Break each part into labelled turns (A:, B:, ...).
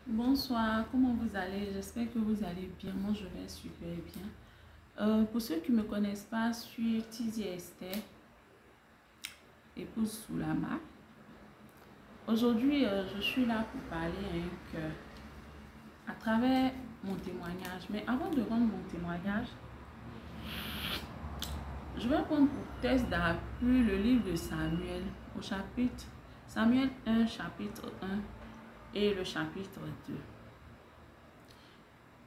A: Bonsoir, comment vous allez? J'espère que vous allez bien. Moi, je vais super bien. Pour ceux qui ne me connaissent pas, je suis Tizi Esther, épouse Soulama. Aujourd'hui, je suis là pour parler à un cœur à travers mon témoignage. Mais avant de rendre mon témoignage, je vais prendre pour test d'appui le livre de Samuel au chapitre Samuel 1, chapitre 1 et le chapitre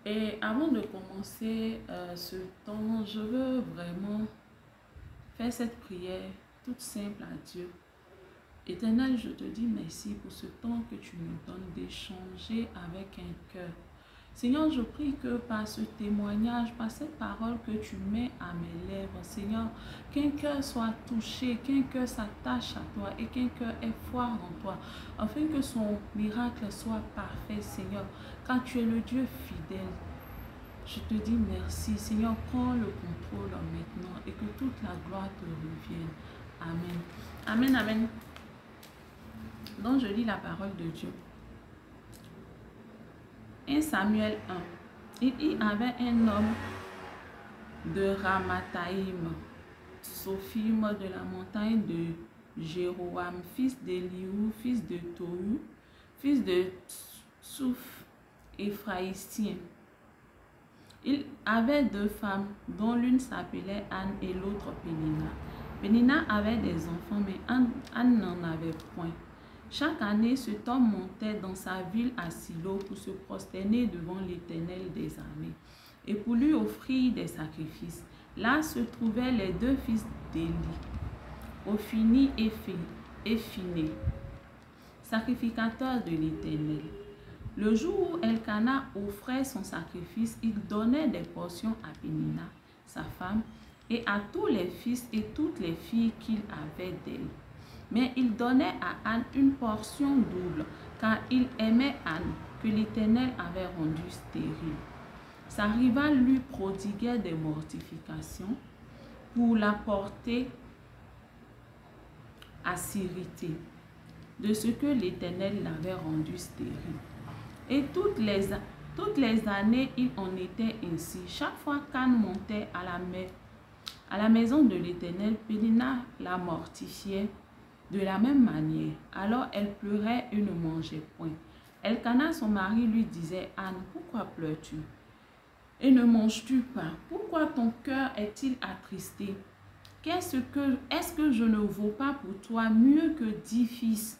A: 2. Et avant de commencer ce temps, je veux vraiment faire cette prière toute simple à Dieu. Éternel, je te dis merci pour ce temps que tu nous donnes d'échanger avec un cœur. Seigneur, je prie que par ce témoignage, par cette parole que tu mets à mes lèvres, Seigneur, qu'un cœur soit touché, qu'un cœur s'attache à toi et qu'un cœur ait foi en toi, afin que son miracle soit parfait, Seigneur, car tu es le Dieu fidèle. Je te dis merci, Seigneur, prends le contrôle maintenant et que toute la gloire te revienne. Amen. Amen, amen. Donc, je lis la parole de Dieu. 1 Samuel 1. Il y avait un homme de Ramathaïm, Sophim de la montagne de Jéroam, fils d'Eliou, fils de Tohu, fils de Souf, Éphraïstien. Il avait deux femmes, dont l'une s'appelait Anne et l'autre Pénina. Pénina avait des enfants, mais Anne n'en avait point. Chaque année, cet homme montait dans sa ville à Silo pour se prosterner devant l'Éternel des armées et pour lui offrir des sacrifices. Là se trouvaient les deux fils d'Élie, Ophni et Phiné, sacrificateurs de l'Éternel. Le jour où Elkana offrait son sacrifice, il donnait des portions à Pénina, sa femme, et à tous les fils et toutes les filles qu'il avait d'elle. Mais il donnait à Anne une portion double, car il aimait Anne, que l'Éternel avait rendue stérile. Sa rivale lui prodiguait des mortifications pour la porter à s'irriter de ce que l'Éternel l'avait rendue stérile. Et toutes les années, il en était ainsi. Chaque fois qu'Anne montait à la maison de l'Éternel, Pénina la mortifiait de la même manière. Alors elle pleurait et ne mangeait point. Elkana, son mari, lui disait: Anne, pourquoi pleures-tu et ne manges-tu pas? Pourquoi ton cœur est-il attristé? Est-ce que je ne vaux pas pour toi mieux que 10 fils?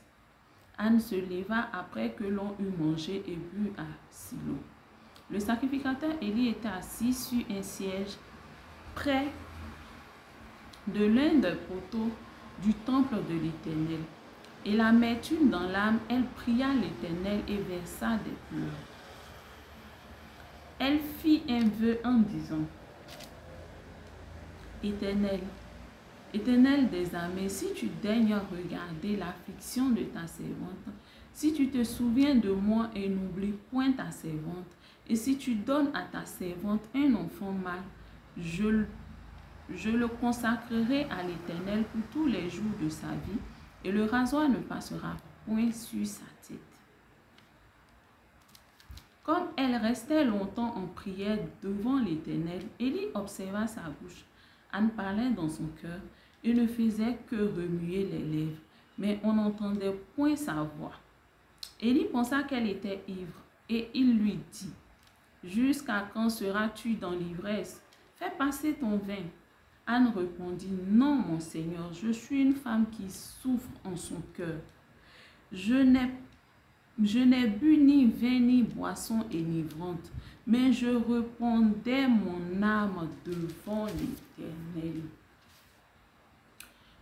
A: Anne se leva après que l'on eut mangé et bu à Silo. Le sacrificateur Élie était assis sur un siège près de l'un des poteaux du temple de l'Éternel. Et l'amertume dans l'âme, elle pria l'Éternel et versa des pleurs. Elle fit un vœu en disant: Éternel des armées, si tu daignes regarder l'affliction de ta servante, si tu te souviens de moi et n'oublies point ta servante, et si tu donnes à ta servante un enfant mâle, je le consacrerai à l'Éternel pour tous les jours de sa vie, et le rasoir ne passera point sur sa tête. Comme elle restait longtemps en prière devant l'Éternel, Élie observa sa bouche. Anne parlait dans son cœur et ne faisait que remuer les lèvres, mais on n'entendait point sa voix. Élie pensa qu'elle était ivre, et il lui dit: Jusqu'à quand seras-tu dans l'ivresse? Fais passer ton vin. Anne répondit: Non, mon Seigneur, je suis une femme qui souffre en son cœur. Je n'ai bu ni vin ni boisson enivrante, mais je répandais mon âme devant l'Éternel.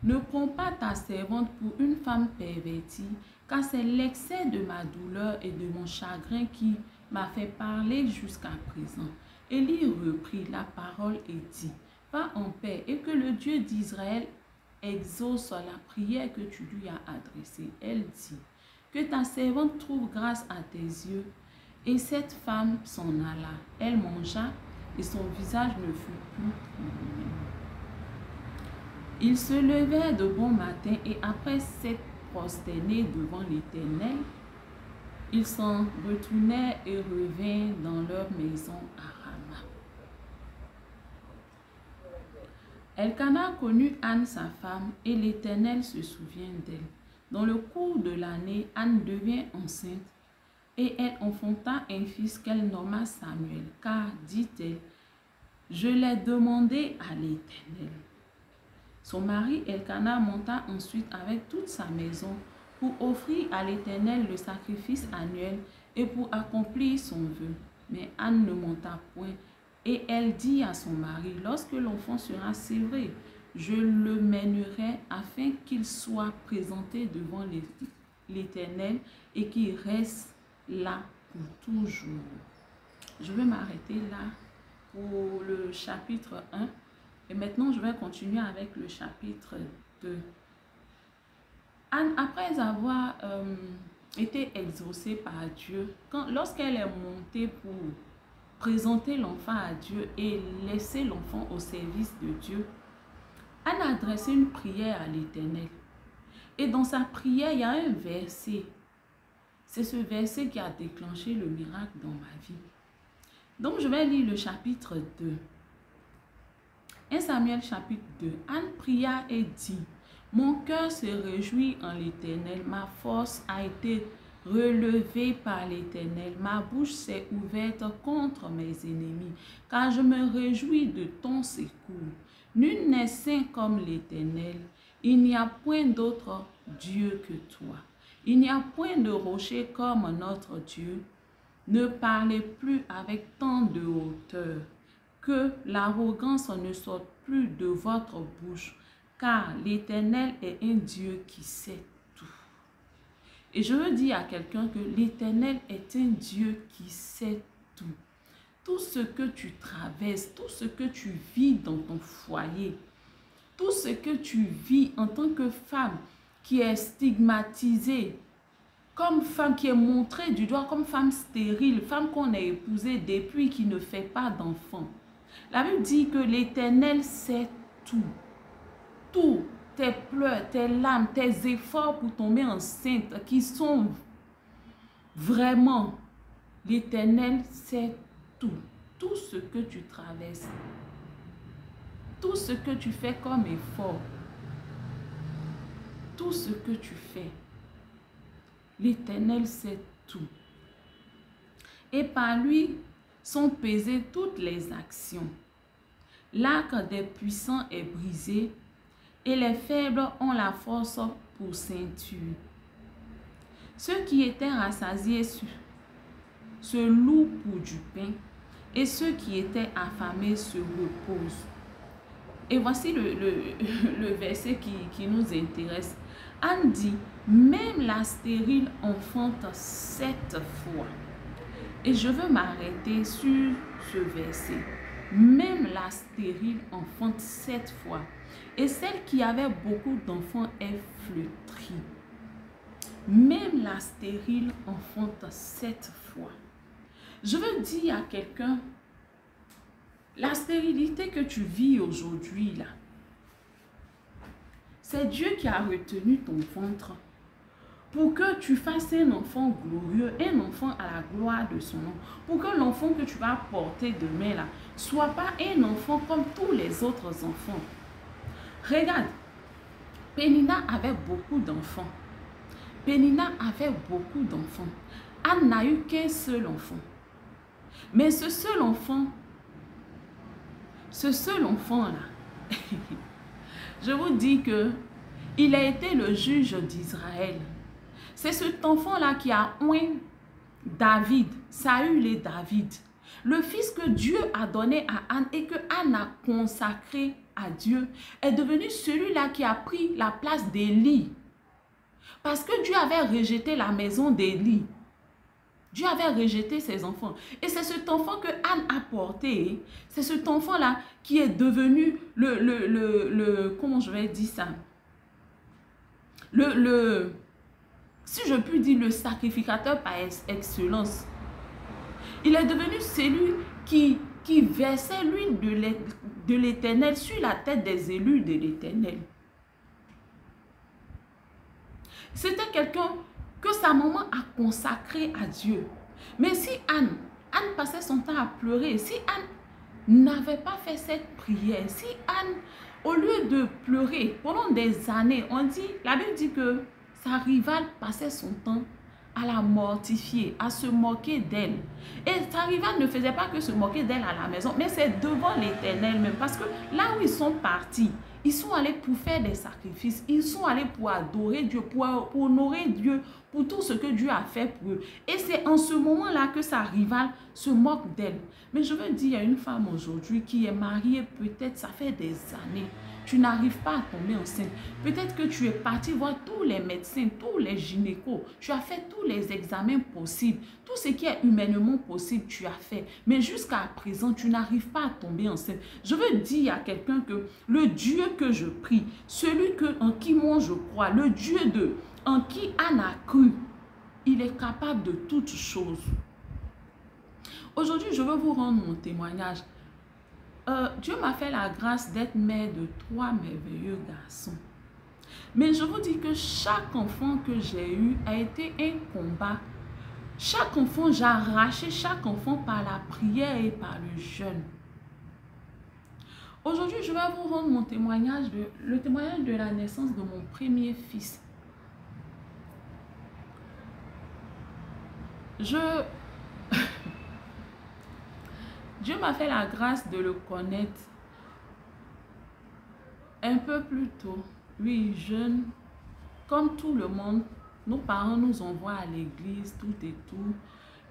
A: Ne prends pas ta servante pour une femme pervertie, car c'est l'excès de ma douleur et de mon chagrin qui m'a fait parler jusqu'à présent. Élie reprit la parole et dit: Va en paix, et que le Dieu d'Israël exauce la prière que tu lui as adressée. Elle dit: Que ta servante trouve grâce à tes yeux. Et cette femme s'en alla. Elle mangea et son visage ne fut plus lui-même. Il se levait de bon matin et après s'être prosterné devant l'Éternel, Ils s'en retournèrent et revinrent dans leur maison à Rama. Elkana connut Anne sa femme et l'Éternel se souvient d'elle. Dans le cours de l'année, Anne devint enceinte et elle enfanta un fils qu'elle nomma Samuel, car, dit-elle, je l'ai demandé à l'Éternel. Son mari Elkana monta ensuite avec toute sa maison pour offrir à l'Éternel le sacrifice annuel et pour accomplir son vœu. Mais Anne ne monta point, et elle dit à son mari, lorsque l'enfant sera sévré, je le mènerai afin qu'il soit présenté devant l'Éternel et qu'il reste là pour toujours. Je vais m'arrêter là pour le chapitre 1 et maintenant je vais continuer avec le chapitre 2. Anne, après avoir été exaucée par Dieu, lorsqu'elle est montée pour présenter l'enfant à Dieu et laisser l'enfant au service de Dieu, Anne a adressé une prière à l'Éternel. Et dans sa prière, il y a un verset. C'est ce verset qui a déclenché le miracle dans ma vie. Donc, je vais lire le chapitre 2. 1 Samuel chapitre 2. Anne pria et dit, « Mon cœur se réjouit en l'Éternel, ma force a été relevée par l'Éternel, ma bouche s'est ouverte contre mes ennemis, car je me réjouis de ton secours. Nul n'est saint comme l'Éternel, il n'y a point d'autre Dieu que toi. Il n'y a point de rocher comme notre Dieu. Ne parlez plus avec tant de hauteur, que l'arrogance ne sorte plus de votre bouche, car l'Éternel est un Dieu qui sait tout. » Et je veux dire à quelqu'un que l'Éternel est un Dieu qui sait tout. Tout ce que tu traverses, tout ce que tu vis dans ton foyer, tout ce que tu vis en tant que femme qui est stigmatisée, comme femme qui est montrée du doigt, comme femme stérile, femme qu'on a épousée depuis qui ne fait pas d'enfant. La Bible dit que l'Éternel sait tout. Tout, tes pleurs, tes larmes, tes efforts pour tomber enceinte qui sont vraiment, l'Éternel sait tout. Tout ce que tu traverses, tout ce que tu fais comme effort, tout ce que tu fais, l'Éternel sait tout. Et par lui sont pesées toutes les actions. L'arc des puissants est brisé et les faibles ont la force pour ceinture. Ceux qui étaient rassasiés se louent pour du pain et ceux qui étaient affamés se reposent. Et voici le verset qui nous intéresse. Anne dit, même la stérile enfante 7 fois. Et je veux m'arrêter sur ce verset. Même la stérile enfante 7 fois. Et celle qui avait beaucoup d'enfants est flétrie. Même la stérile enfante 7 fois. Je veux dire à quelqu'un, la stérilité que tu vis aujourd'hui là, c'est Dieu qui a retenu ton ventre pour que tu fasses un enfant glorieux, un enfant à la gloire de son nom, pour que l'enfant que tu vas porter demain là, soit pas un enfant comme tous les autres enfants. Regarde, Pénina avait beaucoup d'enfants. Pénina avait beaucoup d'enfants. Anne n'a eu qu'un seul enfant. Mais ce seul enfant là, je vous dis que il a été le juge d'Israël. C'est cet enfant-là qui a oint David, Saül et David. Le fils que Dieu a donné à Anne et que Anne a consacré à Dieu est devenu celui-là qui a pris la place d'Élie. Parce que Dieu avait rejeté la maison d'Élie. Dieu avait rejeté ses enfants. Et c'est cet enfant que Anne a porté. C'est cet enfant-là qui est devenu comment je vais dire ça? Si je puis dire, le sacrificateur par excellence. Il est devenu celui qui versait l'huile de l'Éternel sur la tête des élus de l'Éternel. C'était quelqu'un que sa maman a consacré à Dieu. Mais si Anne passait son temps à pleurer, si Anne n'avait pas fait cette prière, si Anne, au lieu de pleurer pendant des années, la Bible dit que sa rivale passait son temps à la mortifier, à se moquer d'elle. Et sa rivale ne faisait pas que se moquer d'elle à la maison, mais c'est devant l'Éternel même. Parce que là où ils sont partis, ils sont allés pour faire des sacrifices, ils sont allés pour adorer Dieu, pour honorer Dieu, pour tout ce que Dieu a fait pour eux. Et c'est en ce moment-là que sa rivale se moque d'elle. Mais je veux dire, il y a une femme aujourd'hui qui est mariée, peut-être ça fait des années. Tu n'arrives pas à tomber enceinte. Peut-être que tu es parti voir tous les médecins, tous les gynécos. Tu as fait tous les examens possibles. Tout ce qui est humainement possible, tu as fait. Mais jusqu'à présent, tu n'arrives pas à tomber enceinte. Je veux dire à quelqu'un que le Dieu que je prie, celui en qui moi je crois, le Dieu en qui Anne a cru, il est capable de toutes choses. Aujourd'hui, je veux vous rendre mon témoignage. Dieu m'a fait la grâce d'être mère de 3 merveilleux garçons. Mais je vous dis que chaque enfant que j'ai eu a été un combat. Chaque enfant, j'ai arraché chaque enfant par la prière et par le jeûne. Aujourd'hui, je vais vous rendre mon témoignage, le témoignage de la naissance de mon premier fils. Dieu m'a fait la grâce de le connaître un peu plus tôt. Oui, jeune, comme tout le monde, nos parents nous envoient à l'église, tout et tout.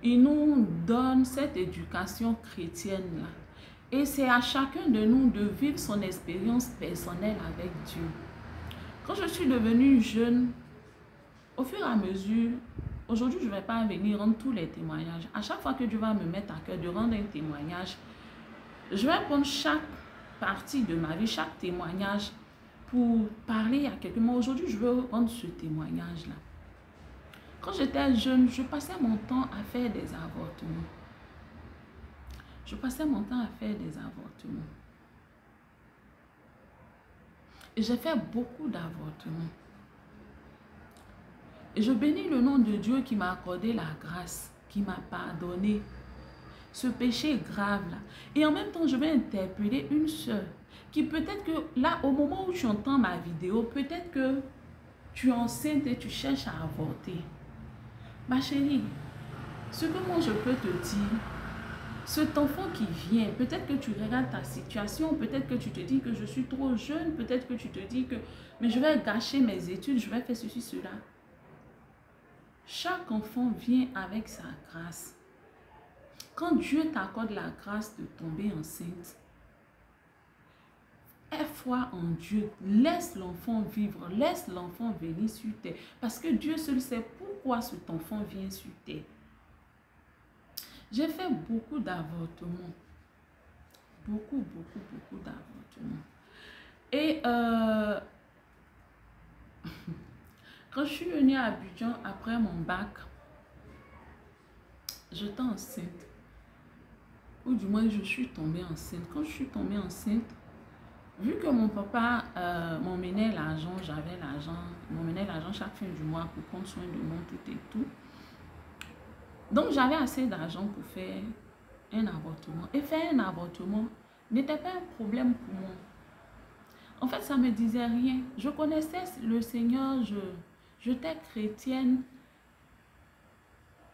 A: Ils nous donnent cette éducation chrétienne-là. Et c'est à chacun de nous de vivre son expérience personnelle avec Dieu. Quand je suis devenue jeune, au fur et à mesure, aujourd'hui, je ne vais pas venir rendre tous les témoignages. À chaque fois que Dieu va me mettre à cœur de rendre un témoignage, je vais prendre chaque partie de ma vie, chaque témoignage pour parler à quelqu'un. Mais aujourd'hui, je veux rendre ce témoignage-là. Quand j'étais jeune, je passais mon temps à faire des avortements. Et j'ai fait beaucoup d'avortements. Et je bénis le nom de Dieu qui m'a accordé la grâce, qui m'a pardonné ce péché grave-là. Et en même temps, je vais interpeller une sœur qui peut-être que là, au moment où tu entends ma vidéo, peut-être que tu es enceinte et tu cherches à avorter. Ma chérie, ce que moi je peux te dire, cet enfant qui vient, peut-être que tu regardes ta situation, peut-être que tu te dis que je suis trop jeune, peut-être que tu te dis que mais je vais gâcher mes études, je vais faire ceci, cela. Chaque enfant vient avec sa grâce. Quand Dieu t'accorde la grâce de tomber enceinte, aie foi en Dieu, laisse l'enfant vivre, laisse l'enfant venir sur terre, parce que Dieu seul sait pourquoi cet enfant vient sur terre. J'ai fait beaucoup d'avortements. Beaucoup d'avortements. Et quand je suis venue à Abidjan après mon bac, j'étais enceinte. Ou du moins, je suis tombée enceinte. Quand je suis tombée enceinte, vu que mon papa m'emmenait l'argent, j'avais l'argent, m'emmenait l'argent chaque fin du mois pour prendre soin de moi, tout et tout. Donc, j'avais assez d'argent pour faire un avortement. Et faire un avortement n'était pas un problème pour moi. En fait, ça ne me disait rien. Je connaissais le Seigneur, j'étais chrétienne.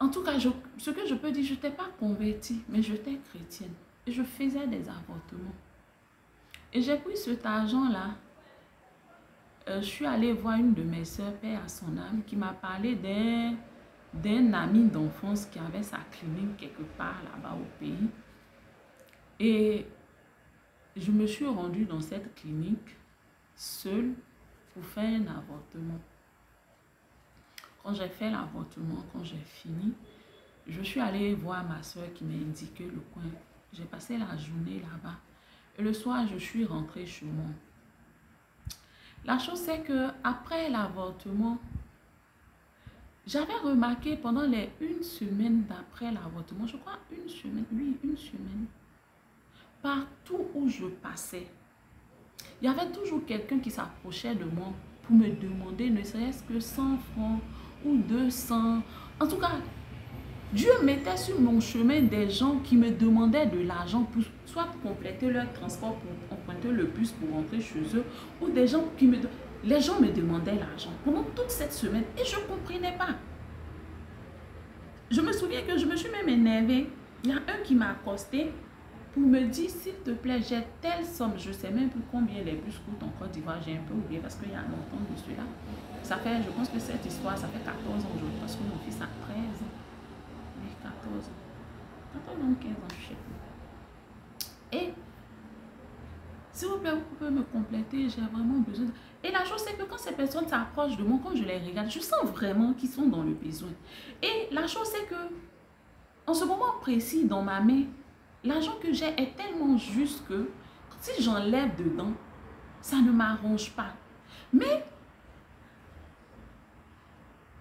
A: En tout cas, ce que je peux dire, je n'étais pas convertie, mais j'étais chrétienne. Et je faisais des avortements. Et j'ai pris cet argent-là. Je suis allée voir une de mes soeurs, paix à son âme, qui m'a parlé d'un ami d'enfance qui avait sa clinique quelque part là-bas au pays. Et je me suis rendue dans cette clinique seule pour faire un avortement. Quand j'ai fait l'avortement, quand j'ai fini, je suis allée voir ma soeur qui m'a indiqué le coin. J'ai passé la journée là-bas. Et le soir, je suis rentrée chez moi. La chose, c'est que après l'avortement, j'avais remarqué pendant les 1 semaine d'après l'avortement, je crois 1 semaine, oui, 1 semaine, partout où je passais, il y avait toujours quelqu'un qui s'approchait de moi pour me demander ne serait-ce que 100 francs ou 200. En tout cas, Dieu mettait sur mon chemin des gens qui me demandaient de l'argent pour soit compléter leur transport, pour emprunter le bus pour rentrer chez eux, ou des gens qui me... Les gens me demandaient l'argent pendant toute cette semaine et je ne comprenais pas. Je me souviens que je me suis même énervée. Il y a un qui m'a accosté pour me dire, s'il te plaît, j'ai telle somme. Je ne sais même plus combien les bus coûtent en Côte d'Ivoire. J'ai un peu oublié parce qu'il y a longtemps de celui-là. Ça fait, je pense que cette histoire, ça fait 14 ans aujourd'hui parce que mon fils a 13 ans. 14 ans. 14 ans, 15 ans, je sais plus. Et, s'il vous plaît, vous pouvez me compléter, j'ai vraiment besoin de... Et la chose, c'est que quand ces personnes s'approchent de moi, quand je les regarde, je sens vraiment qu'ils sont dans le besoin. Et la chose, c'est que, en ce moment précis, dans ma main, l'argent que j'ai est tellement juste que, si j'enlève dedans, ça ne m'arrange pas. Mais,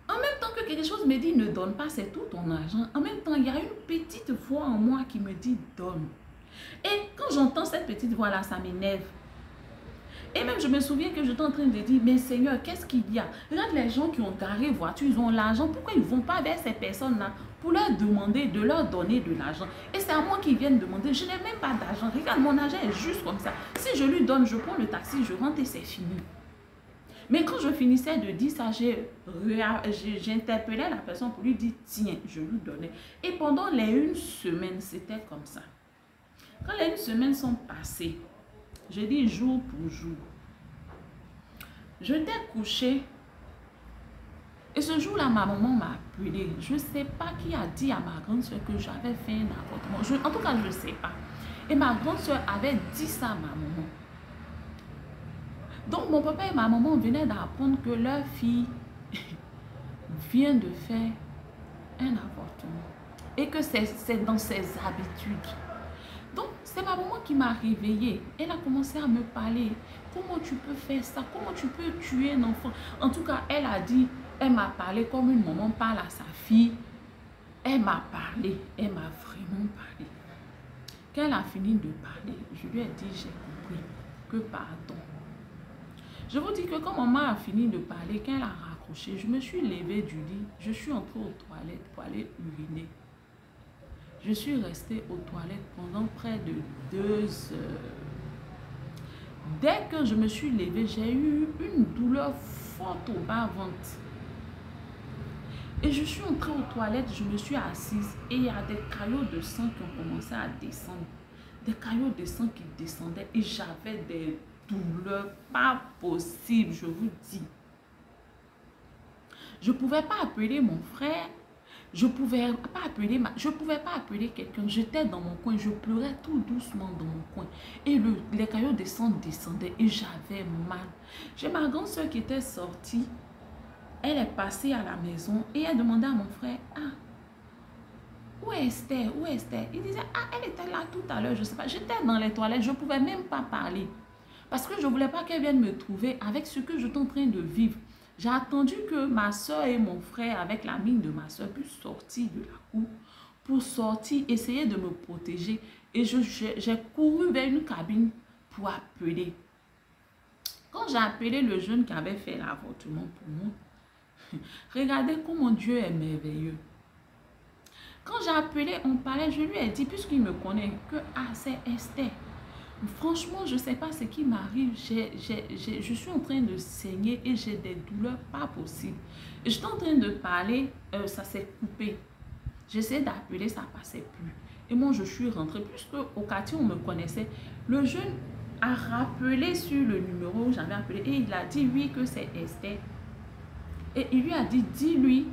A: en même temps que quelque chose me dit ne donne pas, c'est tout ton argent. En même temps, il y a une petite voix en moi qui me dit donne. Et quand j'entends cette petite voix-là, ça m'énerve. Et même je me souviens que j'étais en train de dire, mais Seigneur, qu'est-ce qu'il y a? Regarde les gens qui ont garé voiture, ils ont l'argent. Pourquoi ils ne vont pas vers ces personnes-là pour leur demander de leur donner de l'argent? Et c'est à moi qu'ils viennent demander, je n'ai même pas d'argent. Regarde, mon argent est juste comme ça. Si je lui donne, je prends le taxi, je rentre et c'est fini. Mais quand je finissais de dire ça, j'interpellais la personne pour lui dire, tiens, je lui donnais. Et pendant les 1 semaine, c'était comme ça. Quand les 1 semaine sont passées, je dis jour pour jour, je t'ai couché. Et ce jour-là, ma maman m'a appelé. Je ne sais pas qui a dit à ma grande soeur que j'avais fait un avortement. En tout cas, je ne sais pas. Et ma grande soeur avait dit ça à ma maman. Donc, mon papa et ma maman venaient d'apprendre que leur fille vient de faire un avortement. Et que c'est dans ses habitudes. Donc, c'est ma maman qui m'a réveillée. Elle a commencé à me parler. Comment tu peux faire ça? Comment tu peux tuer un enfant? En tout cas, elle a dit, elle m'a parlé comme une maman parle à sa fille. Elle m'a parlé. Elle m'a vraiment parlé. Quand elle a fini de parler, je lui ai dit, j'ai compris que pardon. Je vous dis que quand maman a fini de parler, quand elle a raccroché, je me suis levée du lit. Je suis entrée aux toilettes pour aller uriner. Je suis restée aux toilettes pendant près de 2 heures. Dès que je me suis levée, j'ai eu une douleur forte au bas-ventre. Et je suis entrée aux toilettes, je me suis assise et il y a des caillots de sang qui ont commencé à descendre. Des caillots de sang qui descendaient et j'avais des douleurs pas possibles, je vous dis. Je ne pouvais pas appeler mon frère. Je ne pouvais pas appeler quelqu'un. J'étais dans mon coin. Je pleurais tout doucement dans mon coin. Et les caillots de sang descendaient et j'avais mal. J'ai ma grande soeur qui était sortie. Elle est passée à la maison et elle demandait à mon frère, ah, où est Esther? Où est Esther? Il disait, ah, elle était là tout à l'heure, je ne sais pas. J'étais dans les toilettes, je ne pouvais même pas parler. Parce que je ne voulais pas qu'elle vienne me trouver avec ce que j'étais en train de vivre. J'ai attendu que ma soeur et mon frère, avec la mine de ma soeur, puissent sortir de la cour pour sortir, essayer de me protéger. Et j'ai couru vers une cabine pour appeler. Quand j'ai appelé le jeune qui avait fait l'avortement pour moi, regardez comment Dieu est merveilleux. Quand j'ai appelé, on parlait, je lui ai dit, puisqu'il me connaît, que ah, c'est Esther. Franchement, je ne sais pas ce qui m'arrive. Je suis en train de saigner et j'ai des douleurs pas possibles. Et j'étais en train de parler, ça s'est coupé. J'essayais d'appeler, ça ne passait plus. Et moi, je suis rentrée, puisque au quartier, on me connaissait. Le jeune a rappelé sur le numéro où j'avais appelé et il a dit oui que c'est Esther. Et il lui a dit, dis-lui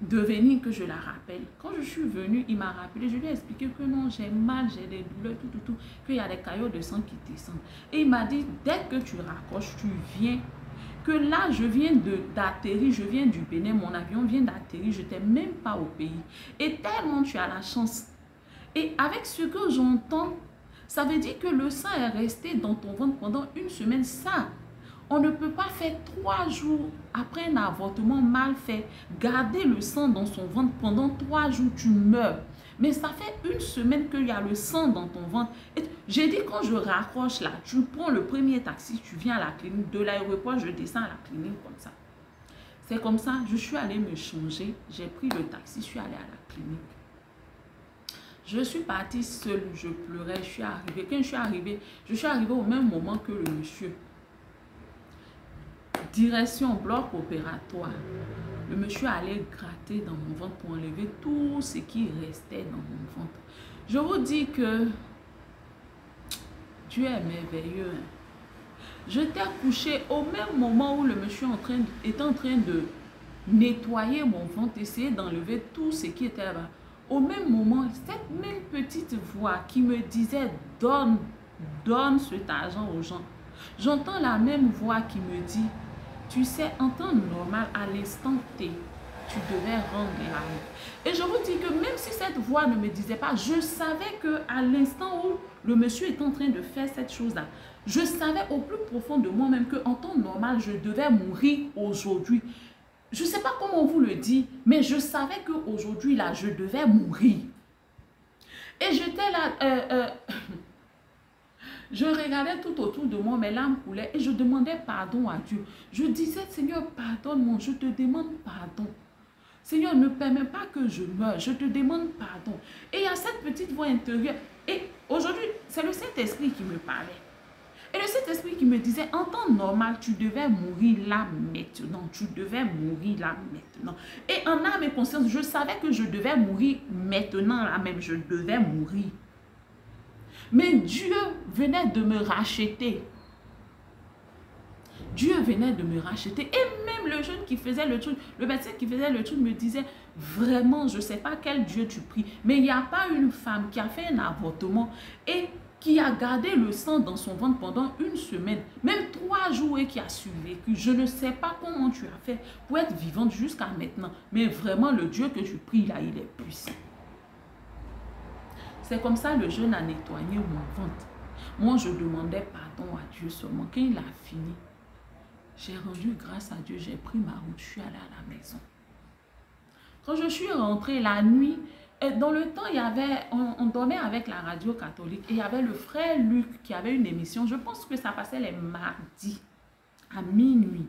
A: de venir que je la rappelle. Quand je suis venue, il m'a rappelé, je lui ai expliqué que non, j'ai mal, j'ai des douleurs, tout, qu'il y a des caillots de sang qui descendent. Et il m'a dit, dès que tu raccroches, tu viens, que là, je viens d'atterrir, je viens du Bénin, mon avion vient d'atterrir, je n'étais même pas au pays. Et tellement tu as la chance. Et avec ce que j'entends, ça veut dire que le sang est resté dans ton ventre pendant 1 semaine. Ça, on ne peut pas faire 3 jours après un avortement mal fait. Garder le sang dans son ventre pendant 3 jours, tu meurs. Mais ça fait 1 semaine qu'il y a le sang dans ton ventre. J'ai dit quand je raccroche là, tu prends le premier taxi, tu viens à la clinique. De l'aéroport, je descends à la clinique comme ça. C'est comme ça, je suis allée me changer. J'ai pris le taxi, je suis allée à la clinique. Je suis partie seule, je pleurais, je suis arrivée. Quand je suis arrivée au même moment que le monsieur. Direction bloc opératoire. Le monsieur allait gratter dans mon ventre pour enlever tout ce qui restait dans mon ventre. Je vous dis que Dieu est merveilleux. J'étais couchée au même moment où le monsieur était en train de nettoyer mon ventre, essayer d'enlever tout ce qui était là-bas. Au même moment, cette même petite voix qui me disait « donne cet argent aux gens ». J'entends la même voix qui me dit « tu sais, en temps normal, à l'instant T, tu devais rendre l'argent ». Et je vous dis que même si cette voix ne me disait pas, je savais qu'à l'instant où le monsieur est en train de faire cette chose-là, je savais au plus profond de moi-même qu'en temps normal, je devais mourir aujourd'hui. Je ne sais pas comment on vous le dit, mais je savais qu'aujourd'hui, là, je devais mourir. Et j'étais là, je regardais tout autour de moi, mes larmes coulaient et je demandais pardon à Dieu. Je disais, Seigneur, pardonne-moi, je te demande pardon. Seigneur, ne permets pas que je meure, je te demande pardon. Et il y a cette petite voix intérieure. Et aujourd'hui, c'est le Saint-Esprit qui me parlait. Et le Saint-Esprit qui me disait, en temps normal, tu devais mourir là maintenant. Tu devais mourir là maintenant. Et en âme et conscience, je savais que je devais mourir maintenant là même. Je devais mourir. Mais Dieu venait de me racheter. Dieu venait de me racheter. Et même le jeune qui faisait le truc, le médecin qui faisait le truc me disait, vraiment, je ne sais pas quel Dieu tu pries, mais il n'y a pas une femme qui a fait un avortement et qui a gardé le sang dans son ventre pendant une semaine, même 3 jours et qui a survécu. Je ne sais pas comment tu as fait pour être vivante jusqu'à maintenant, mais vraiment le Dieu que tu pries là, il est puissant. C'est comme ça le jeune a nettoyé mon ventre. Moi, je demandais pardon à Dieu seulement. Quand il a fini, j'ai rendu grâce à Dieu, j'ai pris ma route, je suis allée à la maison. Quand je suis rentrée la nuit, dans le temps, il y avait, on dormait avec la radio catholique et il y avait le frère Luc qui avait une émission. Je pense que ça passait les mardis à minuit.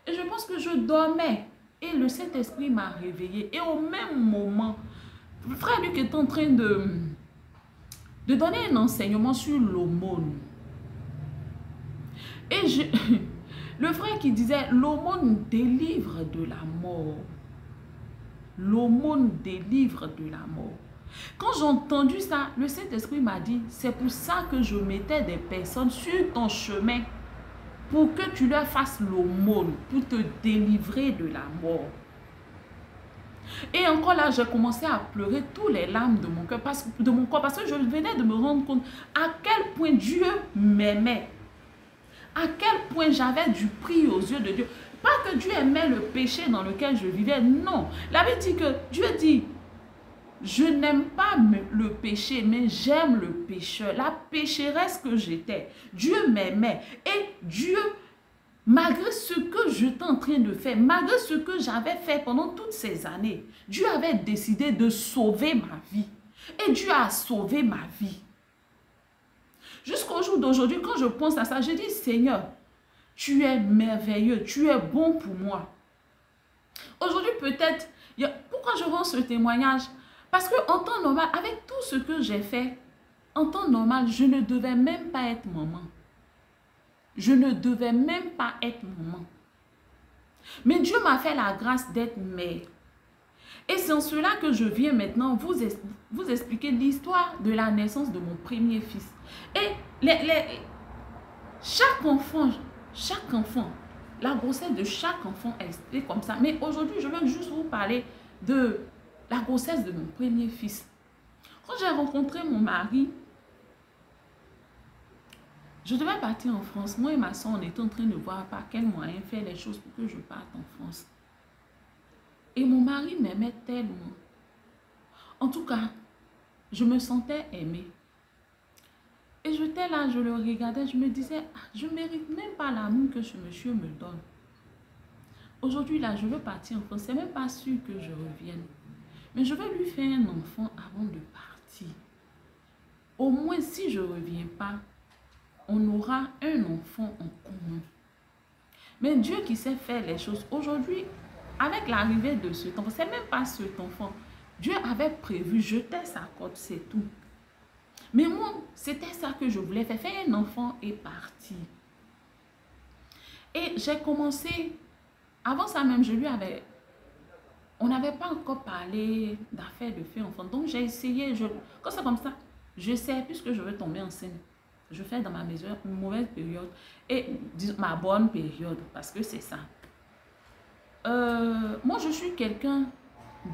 A: Et je pense que je dormais et le Saint-Esprit m'a réveillée. Et au même moment, le frère Luc est en train de donner un enseignement sur l'aumône. Et le frère qui disait, l'aumône délivre de la mort. L'aumône délivre de la mort. Quand j'ai entendu ça, le Saint-Esprit m'a dit, c'est pour ça que je mettais des personnes sur ton chemin pour que tu leur fasses l'aumône, pour te délivrer de la mort. Et encore là, j'ai commencé à pleurer tous les larmes de mon cœur, de mon corps, parce que je venais de me rendre compte à quel point Dieu m'aimait. À quel point j'avais du prix aux yeux de Dieu. Pas que Dieu aimait le péché dans lequel je vivais, non. La Bible dit que Dieu dit, je n'aime pas le péché, mais j'aime le pécheur. La pécheresse que j'étais, Dieu m'aimait. Et Dieu, malgré ce que j'étais en train de faire, malgré ce que j'avais fait pendant toutes ces années, Dieu avait décidé de sauver ma vie. Et Dieu a sauvé ma vie. Jusqu'au jour d'aujourd'hui, quand je pense à ça, je dis, Seigneur, tu es merveilleux, tu es bon pour moi. Aujourd'hui, peut-être, pourquoi je rends ce témoignage? Parce qu'en temps normal, avec tout ce que j'ai fait, en temps normal, je ne devais même pas être maman. Je ne devais même pas être maman. Mais Dieu m'a fait la grâce d'être mère. Et c'est en cela que je viens maintenant vous expliquer l'histoire de la naissance de mon premier fils. Et chaque enfant, la grossesse de chaque enfant est comme ça. Mais aujourd'hui, je veux juste vous parler de la grossesse de mon premier fils. Quand j'ai rencontré mon mari, je devais partir en France. Moi et ma soeur, on était en train de voir par quel moyen faire les choses pour que je parte en France. Et mon mari m'aimait tellement. En tout cas, je me sentais aimée. Et j'étais là, je le regardais, je me disais, je ne mérite même pas l'amour que ce monsieur me donne. Aujourd'hui, là, je veux partir en France. C'est même pas sûr que je revienne. Mais je veux lui faire un enfant avant de partir. Au moins, si je ne reviens pas, on aura un enfant en commun. Mais Dieu qui sait faire les choses. Aujourd'hui, avec l'arrivée de cet enfant, c'est même pas cet enfant. Dieu avait prévu, jeter sa corde, c'est tout. Mais moi, c'était ça que je voulais faire. Faire un enfant et partir. Et j'ai commencé, avant ça même, on n'avait pas encore parlé d'affaires de faire enfant. Donc j'ai essayé, quand c'est comme ça, je sais, puisque je veux tomber enceinte, je fais dans ma maison une mauvaise période et ma bonne période, parce que c'est ça. Moi, je suis quelqu'un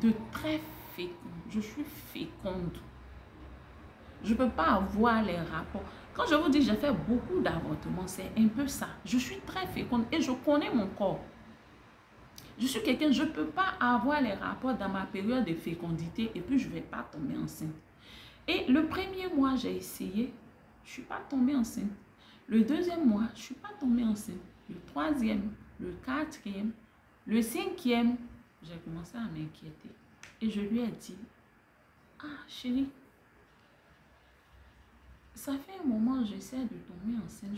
A: de très fécond. Je suis féconde. Je ne peux pas avoir les rapports. Quand je vous dis que j'ai fait beaucoup d'avortements, c'est un peu ça. Je suis très féconde et je connais mon corps. Je suis quelqu'un, je ne peux pas avoir les rapports dans ma période de fécondité et puis je ne vais pas tomber enceinte. Et le premier mois, j'ai essayé, je ne suis pas tombée enceinte. Le deuxième mois, je ne suis pas tombée enceinte. Le troisième, le quatrième, le cinquième, j'ai commencé à m'inquiéter. Et je lui ai dit, ah chérie, ça fait un moment, j'essaie de tomber enceinte.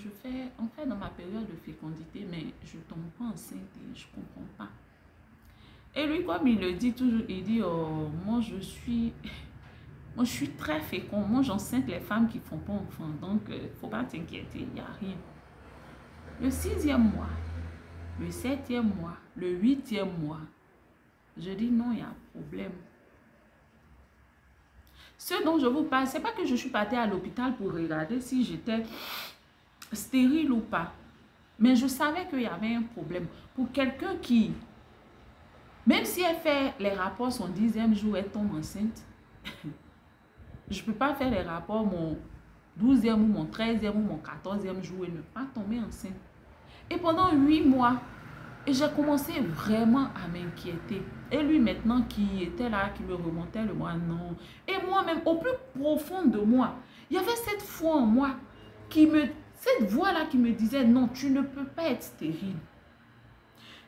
A: On fait dans ma période de fécondité, mais je ne tombe pas enceinte et je ne comprends pas. Et lui, comme il le dit toujours, il dit, oh, moi je suis très fécond. Moi, j'enceinte les femmes qui ne font pas enfant. Donc, il ne faut pas t'inquiéter, il n'y a rien. Le 6e mois, le 7e mois, le 8e mois, je dis non, il y a un problème. Ce dont je vous parle, ce n'est pas que je suis partie à l'hôpital pour regarder si j'étais stérile ou pas. Mais je savais qu'il y avait un problème. Pour quelqu'un qui, même si elle fait les rapports son 10e jour, elle tombe enceinte, je ne peux pas faire les rapports mon 12e ou mon 13e ou mon 14e jour et ne pas tomber enceinte. Et pendant 8 mois, j'ai commencé vraiment à m'inquiéter. Et lui maintenant qui était là, qui me remontait le mois, non. Et moi-même, au plus profond de moi, il y avait cette foi en moi, cette voix-là qui me disait, non, tu ne peux pas être stérile.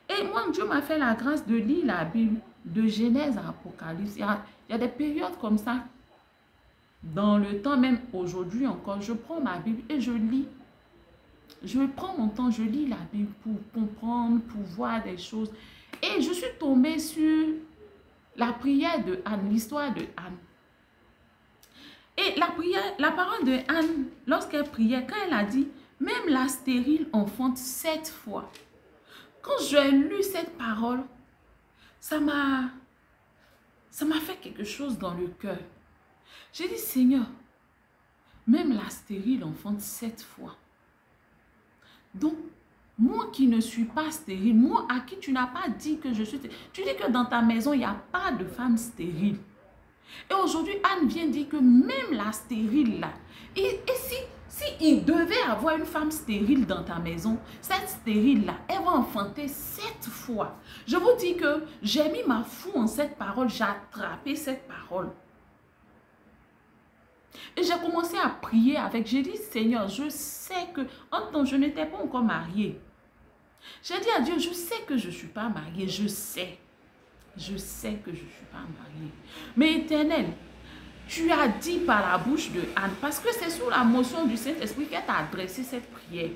A: Et moi, Dieu m'a fait la grâce de lire la Bible, de Genèse à Apocalypse. Il y a des périodes comme ça. Dans le temps, même aujourd'hui encore, je prends ma Bible et je lis. Je prends mon temps, je lis la Bible pour comprendre, pour voir des choses. Et je suis tombée sur la prière de Anne, l'histoire de Anne. Et la parole de Anne, lorsqu'elle priait, quand elle a dit, même la stérile enfante 7 fois. Quand j'ai lu cette parole, ça m'a fait quelque chose dans le cœur. J'ai dit, Seigneur, même la stérile enfante 7 fois. Donc, moi qui ne suis pas stérile, moi à qui tu n'as pas dit que je suis stérile, tu dis que dans ta maison, il n'y a pas de femme stérile. Et aujourd'hui, Anne vient dire que même la stérile là, et si il devait avoir une femme stérile dans ta maison, cette stérile là, elle va enfanter 7 fois. Je vous dis que j'ai mis ma foi en cette parole, j'ai attrapé cette parole. Et j'ai commencé à prier avec. J'ai dit, Seigneur, je sais que, je n'étais pas encore mariée. J'ai dit à Dieu, je sais que je ne suis pas mariée, je sais. Je sais que je ne suis pas mariée. Mais Éternel, tu as dit par la bouche de Anne, parce que c'est sous la motion du Saint-Esprit qu'elle t'a adressé cette prière.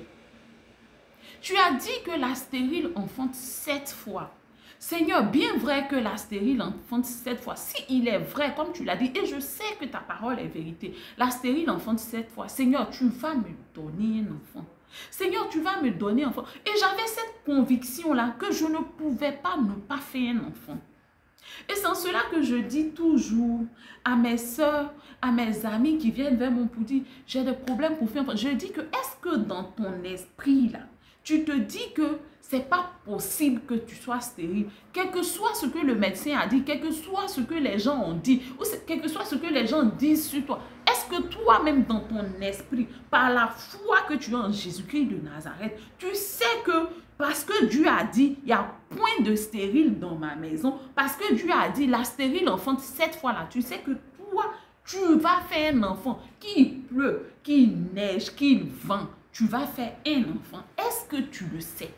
A: Tu as dit que la stérile enfante 7 fois. Seigneur, bien vrai que la stérile enfante 7 fois. Si il est vrai, comme tu l'as dit, et je sais que ta parole est vérité, la stérile enfante 7 fois. Seigneur, tu vas me donner un enfant. Seigneur, tu vas me donner un enfant. Et j'avais cette conviction-là que je ne pouvais pas ne pas faire un enfant. Et c'est en cela que je dis toujours à mes soeurs, à mes amis qui viennent vers moi pour dire, j'ai des problèmes pour faire un enfant. Je dis que, est-ce que dans ton esprit, là, tu te dis que c'est pas possible que tu sois stérile, quel que soit ce que le médecin a dit, quel que soit ce que les gens ont dit, ou quel que soit ce que les gens disent sur toi. Est-ce que toi-même dans ton esprit, par la foi que tu as en Jésus-Christ de Nazareth, tu sais que parce que Dieu a dit, il n'y a point de stérile dans ma maison, parce que Dieu a dit, la stérile enfante 7 fois là, tu sais que toi, tu vas faire un enfant, qu'il pleut, qu'il neige, qu'il vent, tu vas faire un enfant. Est-ce que tu le sais?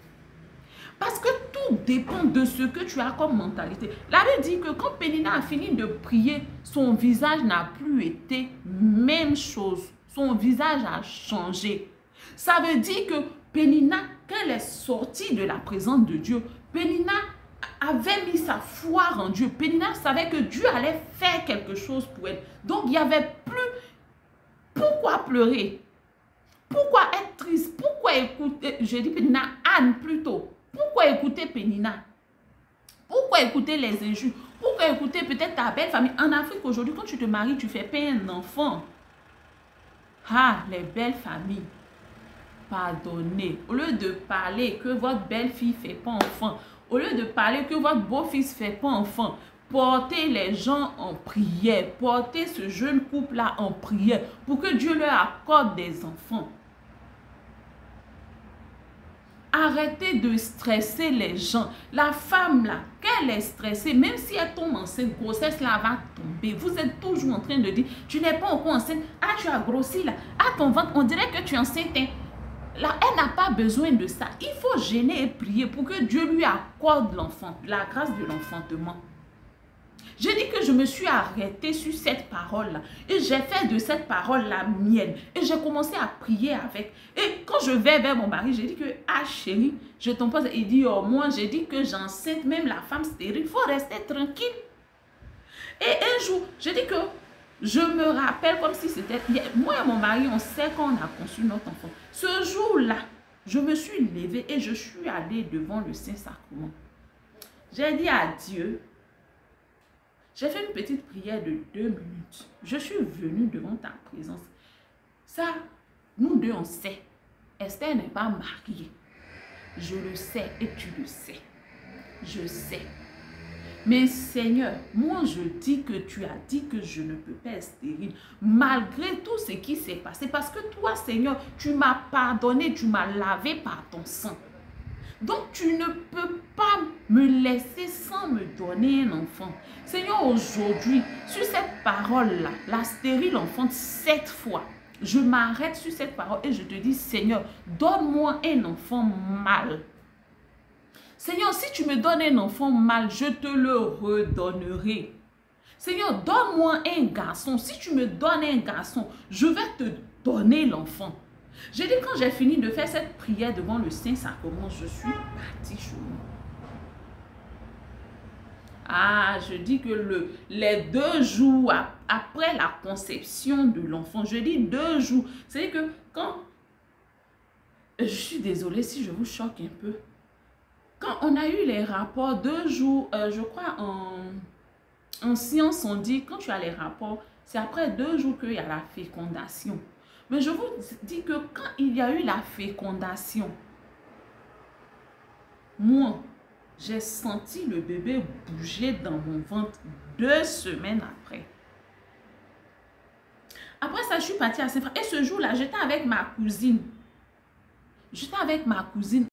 A: Parce que tout dépend de ce que tu as comme mentalité. La Bible dit que quand Pénina a fini de prier, son visage n'a plus été même chose. Son visage a changé. Ça veut dire que Pénina, quand elle est sortie de la présence de Dieu, Pénina avait mis sa foi en Dieu. Pénina savait que Dieu allait faire quelque chose pour elle. Donc, il n'y avait plus pourquoi pleurer. Pourquoi être triste? Pourquoi écouter, je dis Pénina, Anne plutôt. Pourquoi écouter Pénina? Pourquoi écouter les injures? Pourquoi écouter peut-être ta belle famille? En Afrique aujourd'hui, quand tu te maries, tu fais payer un enfant. Ah, les belles familles. Pardonnez. Au lieu de parler que votre belle-fille ne fait pas enfant, au lieu de parler que votre beau-fils ne fait pas enfant, portez les gens en prière. Portez ce jeune couple-là en prière pour que Dieu leur accorde des enfants. Arrêtez de stresser les gens. La femme là, qu'elle est stressée, même si elle tombe enceinte, grossesse là va tomber. Vous êtes toujours en train de dire, tu n'es pas encore enceinte. Ah, tu as grossi là. Ah, ton ventre, on dirait que tu es enceinte. Hein. Là, elle n'a pas besoin de ça. Il faut gêner et prier pour que Dieu lui accorde l'enfant, la grâce de l'enfantement. J'ai dit que je me suis arrêtée sur cette parole-là. Et j'ai fait de cette parole la mienne. Et j'ai commencé à prier avec. Et quand je vais vers mon mari, j'ai dit que, ah chérie, je t'en pose. Il dit, oh moi, j'ai dit que j'enceinte même la femme stérile. Il faut rester tranquille. Et un jour, j'ai dit que je me rappelle comme si c'était... Moi et mon mari, on sait qu'on a conçu notre enfant. Ce jour-là, je me suis levée et je suis allée devant le Saint-Sacrement. J'ai dit à Dieu... J'ai fait une petite prière de 2 minutes. Je suis venue devant ta présence. Ça, nous deux, on sait. Esther n'est pas mariée. Je le sais et tu le sais. Je sais. Mais Seigneur, moi je dis que tu as dit que je ne peux pas être stérile. Malgré tout ce qui s'est passé. Parce que toi, Seigneur, tu m'as pardonné, tu m'as lavé par ton sang. Donc, tu ne peux pas me laisser sans me donner un enfant. Seigneur, aujourd'hui, sur cette parole-là, la stérile enfante 7 fois, je m'arrête sur cette parole et je te dis, Seigneur, donne-moi un enfant mâle. Seigneur, si tu me donnes un enfant mâle, je te le redonnerai. Seigneur, donne-moi un garçon. Si tu me donnes un garçon, je vais te donner l'enfant. J'ai dit, quand j'ai fini de faire cette prière devant le Saint-Sacrement, je suis partie chez moi. Ah, je dis que les 2 jours après la conception de l'enfant, je dis 2 jours. C'est que quand... Je suis désolée si je vous choque un peu. Quand on a eu les rapports 2 jours, je crois en science, on dit, quand tu as les rapports, c'est après 2 jours qu'il y a la fécondation. Mais je vous dis que quand il y a eu la fécondation, moi, j'ai senti le bébé bouger dans mon ventre 2 semaines après. Après ça, je suis partie à Saint-François. Et ce jour-là, j'étais avec ma cousine. J'étais avec ma cousine.